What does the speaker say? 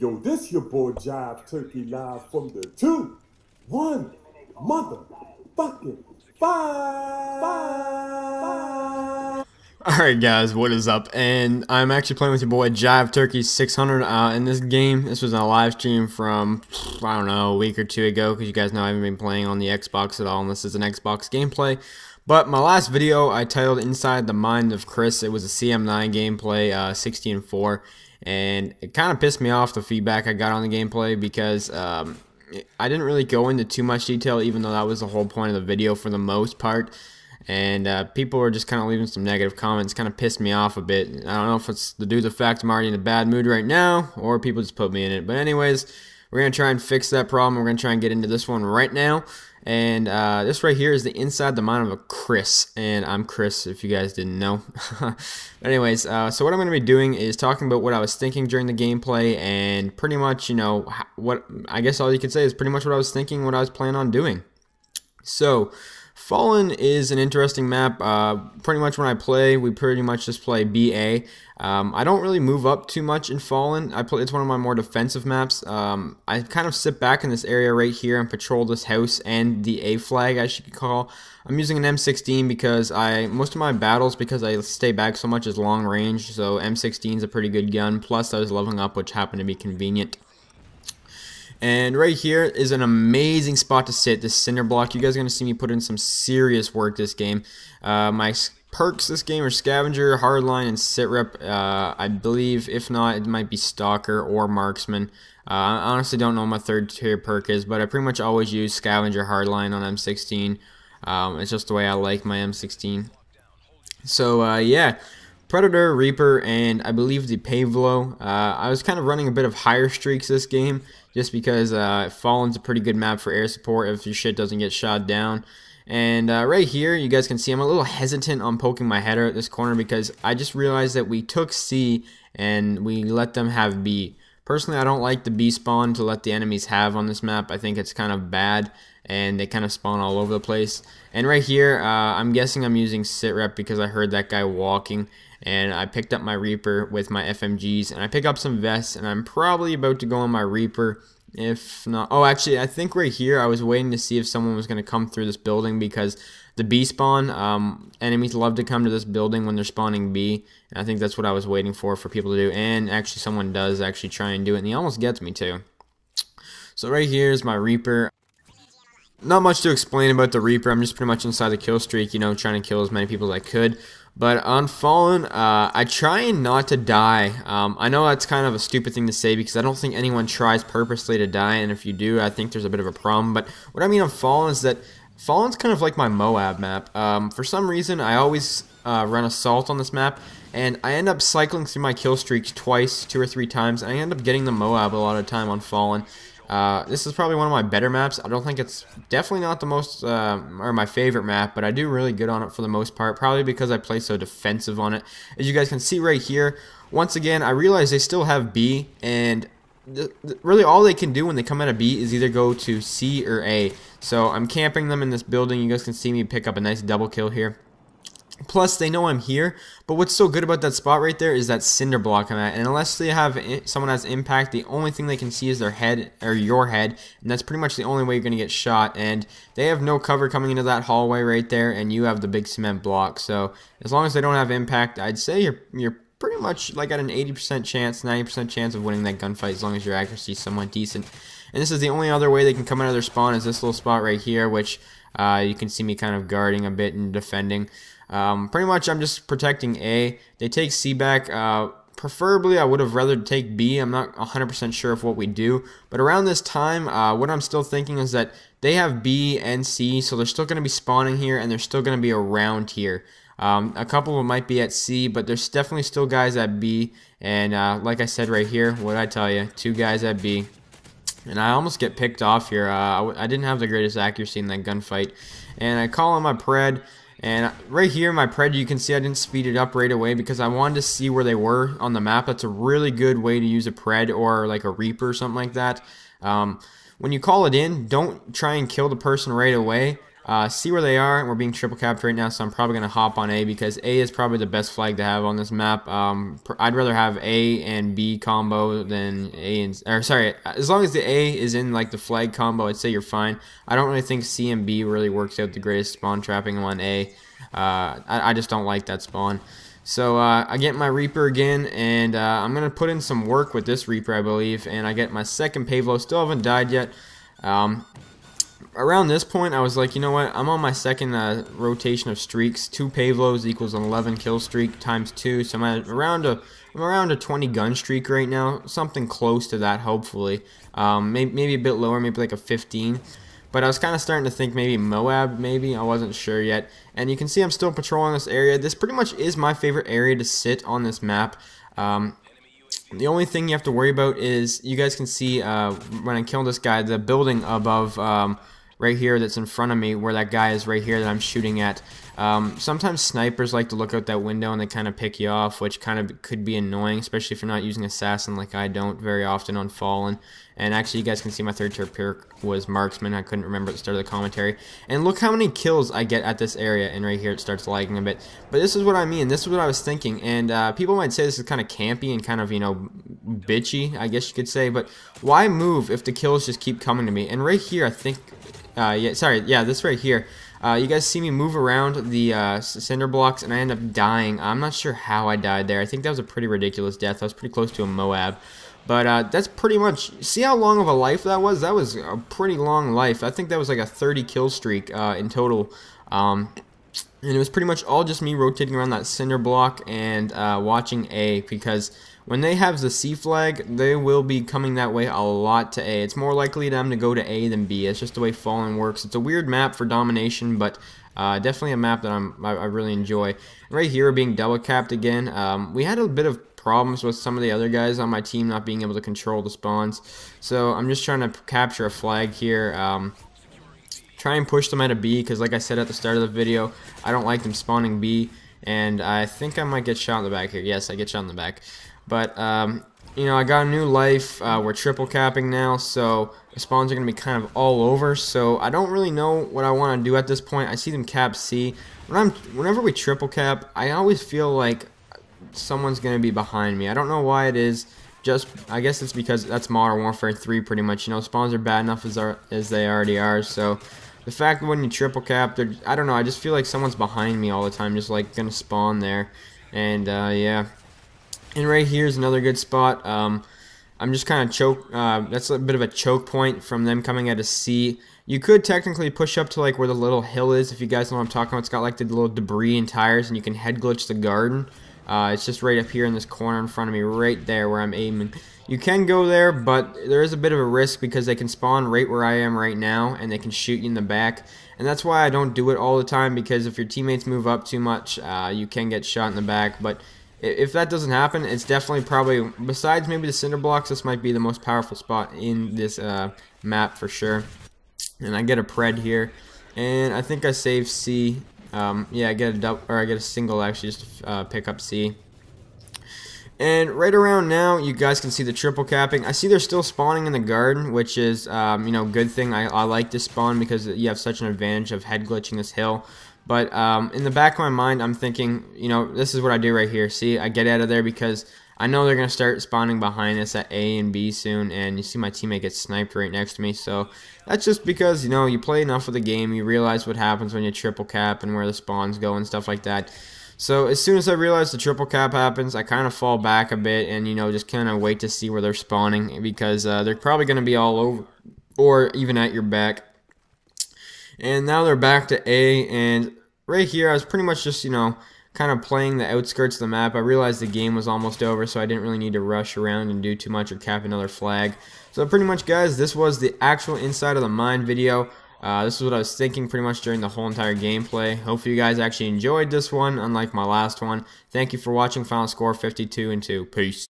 Yo, this your boy Jive Turkey live from the 2-1 motherfucking 5. Alright guys, what is up? And I'm actually playing with your boy Jive Turkey 600 in this game. This was a live stream from, I don't know, a week or two ago, because you guys know I haven't been playing on the Xbox at all, and this is an Xbox gameplay. But my last video I titled Inside the Mind of Chris. It was a CM9 gameplay, 16-4, and it kind of pissed me off, the feedback I got on the gameplay, because I didn't really go into too much detail, even though that was the whole point of the video for the most part. And people were just kind of leaving some negative comments, kind of pissed me off a bit. I don't know if it's due to the fact I'm already in a bad mood right now, or people just put me in it. But anyways, we're going to try and fix that problem. We're going to try and get into this one right now. And this right here is the Inside the Mind of a Chris. And I'm Chris, if you guys didn't know. Anyways, so what I'm going to be doing is talking about what I was thinking during the gameplay. And pretty much, you know, what I guess all you could say is pretty much what I was thinking, what I was planning on doing. So Fallen is an interesting map. Pretty much when I play, we pretty much just play BA. I don't really move up too much in Fallen. It's one of my more defensive maps. I kind of sit back in this area right here and patrol this house and the A flag, as you could call. I'm using an M16 because most of my battles, because I stay back so much, is long range. So M16 is a pretty good gun. Plus I was leveling up, which happened to be convenient. And right here is an amazing spot to sit, this cinder block. You guys are going to see me put in some serious work this game. My perks this game are Scavenger, Hardline, and Sit Rep. I believe, if not, it might be Stalker or Marksman. I honestly don't know what my third tier perk is, but I pretty much always use Scavenger, Hardline on M16. It's just the way I like my M16. So, yeah. Predator, Reaper, and I believe the Pavlo. I was kind of running a bit of higher streaks this game, just because Fallen's a pretty good map for air support if your shit doesn't get shot down. And right here, you guys can see I'm a little hesitant on poking my header at this corner, because I just realized that we took C and we let them have B. Personally, I don't like the B spawn to let the enemies have on this map. I think it's kind of bad, and they kind of spawn all over the place. And right here, I'm guessing I'm using Sit Rep because I heard that guy walking. And I picked up my Reaper with my FMGs, and I pick up some vests, and I'm probably about to go on my Reaper. If not, oh, actually, I think right here I was waiting to see if someone was going to come through this building, because the B spawn, enemies love to come to this building when they're spawning B, and I think that's what I was waiting for people to do. And actually, someone does actually try and do it, and he almost gets me too. So right here is my Reaper. Not much to explain about the Reaper. I'm just pretty much inside the kill streak, you know, trying to kill as many people as I could. But on Fallen, I try not to die. I know that's kind of a stupid thing to say, because I don't think anyone tries purposely to die, and if you do, I think there's a bit of a problem. But what I mean on Fallen is that Fallen's kind of like my Moab map. For some reason, I always run Assault on this map, and I end up cycling through my kill streaks twice, 2 or 3 times, and I end up getting the Moab a lot of the time on Fallen. This is probably one of my better maps. I don't think it's definitely not the most, or my favorite map, but I do really good on it for the most part, probably because I play so defensive on it. As you guys can see right here, once again, I realize they still have B, and really all they can do when they come out of B is either go to C or A. So I'm camping them in this building. You guys can see me pick up a nice double kill here. Plus, they know I'm here, but what's so good about that spot right there is that cinder block I'm at, and unless they have someone has impact, the only thing they can see is their head, or your head, and that's pretty much the only way you're going to get shot, and they have no cover coming into that hallway right there, and you have the big cement block. So as long as they don't have impact, I'd say you're pretty much like at an 80% chance, 90% chance of winning that gunfight, as long as your accuracy is somewhat decent. And this is the only other way they can come out of their spawn, is this little spot right here, which you can see me kind of guarding a bit and defending. Pretty much I'm just protecting A. They take C back. Preferably I would have rather take B. I'm not 100% sure of what we do. But around this time, what I'm still thinking is that they have B and C, so they're still going to be spawning here, and they're still going to be around here. A couple of them might be at C, but there's definitely still guys at B. And like I said right here, what did I tell you? 2 guys at B. And I almost get picked off here. I didn't have the greatest accuracy in that gunfight. And I call on my Pred. And right here, my Pred, you can see I didn't speed it up right away because I wanted to see where they were on the map. That's a really good way to use a Pred or like a Reaper or something like that. When you call it in, don't try and kill the person right away. see where they are. We're being triple capped right now, so I'm probably going to hop on A because A is probably the best flag to have on this map. I'd rather have A and B combo than A and... Or sorry, as long as the A is in like the flag combo, I'd say you're fine. I don't really think C and B really works out the greatest spawn trapping on A. I just don't like that spawn. So I get my Reaper again, and I'm going to put in some work with this Reaper, I believe, and I get my second Pavlo. Still haven't died yet. Around this point, I was like, you know what, I'm on my second rotation of streaks. 2 Pavlos equals an 11 kill streak times 2, so I'm around a 20 gun streak right now, something close to that, hopefully. Maybe a bit lower, maybe like a 15. But I was kind of starting to think maybe Moab, maybe. I wasn't sure yet. And you can see I'm still patrolling this area. This pretty much is my favorite area to sit on this map. The only thing you have to worry about is, you guys can see when I kill this guy, the building above right here that's in front of me, where that guy is right here that I'm shooting at. Sometimes snipers like to look out that window and they kind of pick you off, which kind of could be annoying, especially if you're not using assassin like I don't very often on Fallen. And actually, you guys can see my third tier perk was marksman. I couldn't remember at the start of the commentary. And look how many kills I get at this area, and right here it starts lagging a bit. But this is what I mean. This is what I was thinking. And people might say this is kind of campy and kind of, you know, bitchy, I guess you could say. But why move if the kills just keep coming to me? And right here, I think, this right here. You guys see me move around the cinder blocks, and I end up dying. I'm not sure how I died there. I think that was a pretty ridiculous death. I was pretty close to a Moab. But that's pretty much... See how long of a life that was? That was a pretty long life. I think that was like a 30 kill streak in total. And it was pretty much all just me rotating around that cinder block and watching A, because when they have the C flag, they will be coming that way a lot to A. It's more likely them to go to A than B. It's just the way Fallen works. It's a weird map for domination, but definitely a map that I really enjoy. Right here, being double capped again. We had a bit of problems with some of the other guys on my team not being able to control the spawns. So I'm just trying to capture a flag here. Try and push them out of B, because like I said at the start of the video, I don't like them spawning B. And I think I might get shot in the back here. Yes, I get shot in the back. But, you know, I got a new life. We're triple capping now, so the spawns are going to be kind of all over. So I don't really know what I want to do at this point. I see them cap C. Whenever we triple cap, I always feel like someone's going to be behind me. I don't know why it is. I guess it's because that's Modern Warfare 3 pretty much. You know, spawns are bad enough as they already are. So the fact that when you triple cap, I don't know, I just feel like someone's behind me all the time, just like going to spawn there. And, yeah. And right here is another good spot. I'm just kind of choke. That's a bit of a choke point from them coming at a C. You could technically push up to like where the little hill is, if you guys know what I'm talking about. It's got like the little debris and tires, and you can head glitch the garden. It's just right up here in this corner in front of me, right there where I'm aiming. You can go there, but there is a bit of a risk because they can spawn right where I am right now, and they can shoot you in the back. And that's why I don't do it all the time, because if your teammates move up too much, you can get shot in the back. But if that doesn't happen, it's definitely probably, besides maybe the cinder blocks, this might be the most powerful spot in this map for sure. And I get a pred here, and I think I save C. Yeah, I get a double, or I get a single actually, just to pick up C. And right around now, you guys can see the triple capping. I see they're still spawning in the garden, which is, you know, good thing. I like this spawn because you have such an advantage of head glitching this hill. But in the back of my mind, I'm thinking, you know, this is what I do right here. See, I get out of there because I know they're going to start spawning behind us at A and B soon. And you see my teammate get sniped right next to me. So that's just because, you know, you play enough of the game. You realize what happens when you triple cap and where the spawns go and stuff like that. So as soon as I realize the triple cap happens, I kind of fall back a bit and, you know, just kind of wait to see where they're spawning, because they're probably going to be all over or even at your back. And now they're back to A, and right here I was pretty much just, you know, kind of playing the outskirts of the map. I realized the game was almost over, so I didn't really need to rush around and do too much or cap another flag. So pretty much, guys, this was the actual inside of the mine video. This is what I was thinking pretty much during the whole entire gameplay. Hopefully you guys actually enjoyed this one, unlike my last one. Thank you for watching. Final score 52-2. Peace.